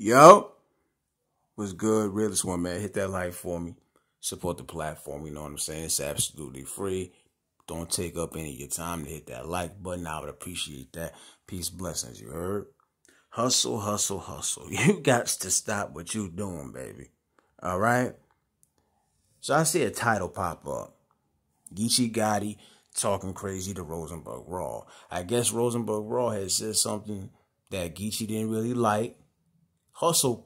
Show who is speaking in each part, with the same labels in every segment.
Speaker 1: Yo, what's good? Realest one, man. Hit that like for me. Support the platform. You know what I'm saying? It's absolutely free. Don't take up any of your time to hit that like button. I would appreciate that. Peace, blessings. You heard? Hustle, hustle, hustle. You got to stop what you doing, baby. All right? So I see a title pop up. Geechee Gotti talking crazy to Rosenberg Raw. I guess Rosenberg Raw had said something that Geechee didn't really like. Hustle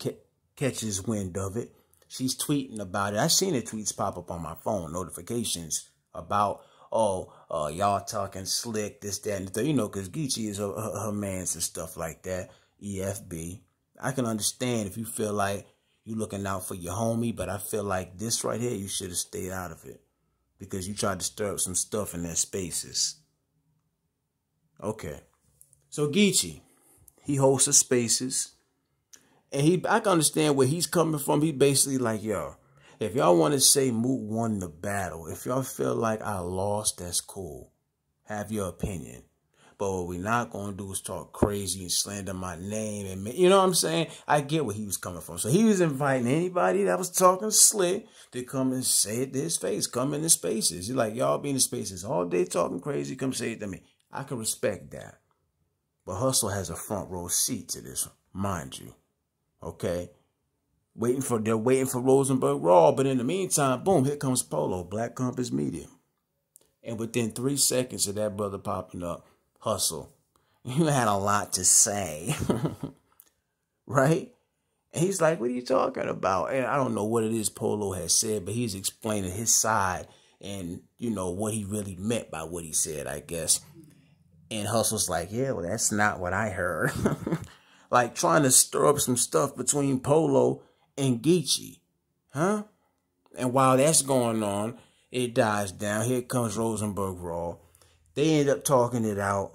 Speaker 1: catches wind of it. She's tweeting about it. I seen the tweets pop up on my phone, notifications about, y'all talking slick, this, that, and the third. You know, because Geechee is her mans and stuff like that. EFB. I can understand if you feel like you looking out for your homie, but I feel like this right here, you should have stayed out of it because you tried to stir up some stuff in their spaces. Okay. So Geechee, he hosts the spaces. And I can understand where he's coming from. He basically like, yo, if y'all want to say Moot won the battle, if y'all feel like I lost, that's cool. Have your opinion. But what we're not going to do is talk crazy and slander my name. And you know what I'm saying? I get where he was coming from. So he was inviting anybody that was talking slick to come and say it to his face. Come in the spaces. He's like, y'all be in the spaces all day talking crazy. Come say it to me. I can respect that. But Hustle has a front row seat to this, mind you. Okay, they're waiting for Rosenberg Raw, but in the meantime, boom, here comes Polo, Black Compass Media. And within 3 seconds of that brother popping up, Hustle, you had a lot to say, right? And he's like, what are you talking about? And I don't know what it is Polo has said, but he's explaining his side and, you know, what he really meant by what he said, I guess. And Hustle's like, yeah, well, that's not what I heard. Like trying to stir up some stuff between Polo and Geechee. Huh? And while that's going on, it dies down. Here comes Rosenberg Raw. They end up talking it out.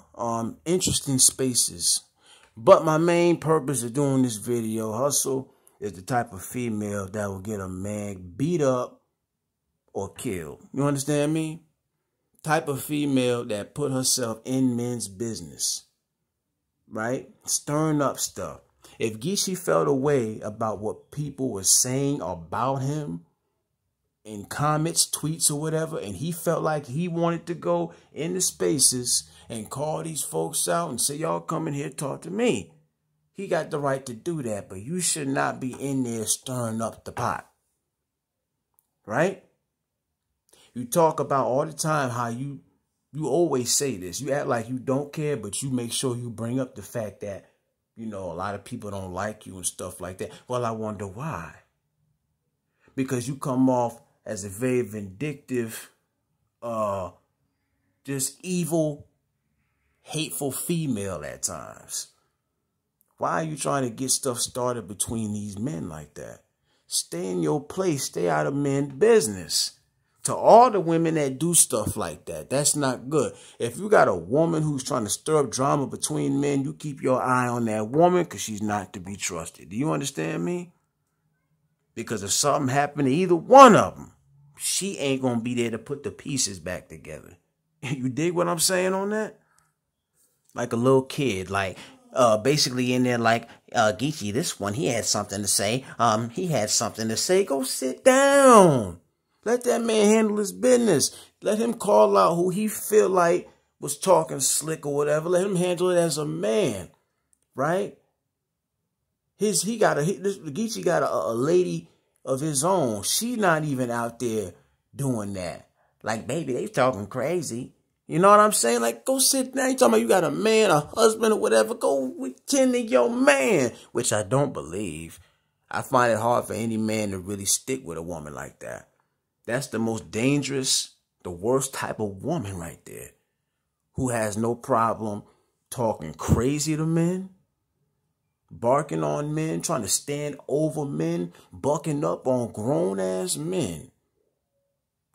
Speaker 1: Interesting spaces. But my main purpose of doing this video, Hustle is the type of female that will get a man beat up or killed. You understand me? Type of female that put herself in men's business. Right? Stirring up stuff. If Geechee felt a way about what people were saying about him in comments, tweets, or whatever, and he felt like he wanted to go in the spaces and call these folks out and say, y'all come in here, talk to me. He got the right to do that, but you should not be in there stirring up the pot. Right? You talk about all the time how you always say this. You act like you don't care, but you make sure you bring up the fact that, you know, a lot of people don't like you and stuff like that. Well, I wonder why. Because you come off as a very vindictive, just evil, hateful female at times. Why are you trying to get stuff started between these men like that? Stay in your place. Stay out of men's business. To all the women that do stuff like that, that's not good. If you got a woman who's trying to stir up drama between men, you keep your eye on that woman because she's not to be trusted. Do you understand me? Because if something happened to either one of them, she ain't going to be there to put the pieces back together. You dig what I'm saying on that? Like a little kid, like basically in there like, Geechee, this one, he had something to say. He had something to say. Go sit down. Let that man handle his business. Let him call out who he feel like was talking slick or whatever. Let him handle it as a man, right? Geechee got a lady of his own. She not even out there doing that. Like, baby, they talking crazy. You know what I'm saying? Like, go sit down. You talking about you got a man, a husband or whatever. Go tend to your man, which I don't believe. I find it hard for any man to really stick with a woman like that. That's the most dangerous, the worst type of woman right there, who has no problem talking crazy to men, barking on men, trying to stand over men, bucking up on grown-ass men,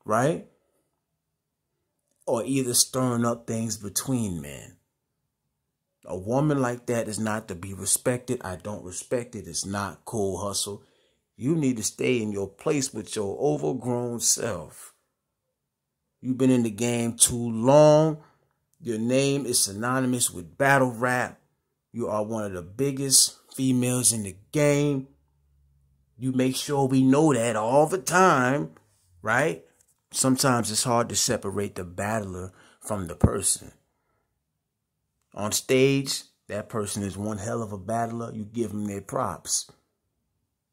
Speaker 1: right? Or either stirring up things between men. A woman like that is not to be respected. I don't respect it. It's not cool, Hustle. You need to stay in your place with your overgrown self. You've been in the game too long. Your name is synonymous with battle rap. You are one of the biggest females in the game. You make sure we know that all the time, right? Sometimes it's hard to separate the battler from the person. On stage, that person is one hell of a battler. You give them their props,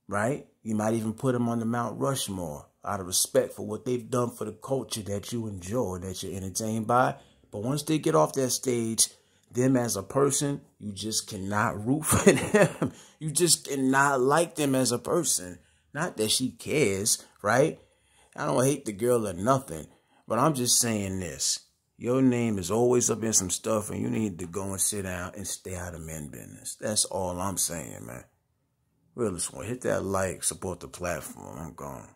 Speaker 1: right? You might even put them on the Mount Rushmore out of respect for what they've done for the culture that you enjoy, that you're entertained by. But once they get off that stage, them as a person, you just cannot root for them. You just cannot like them as a person. Not that she cares, right? I don't hate the girl or nothing, but I'm just saying this. Your name is always up in some stuff, and you need to go and sit down and stay out of men business. That's all I'm saying, man. Realest one, hit that like, support the platform. I'm gone.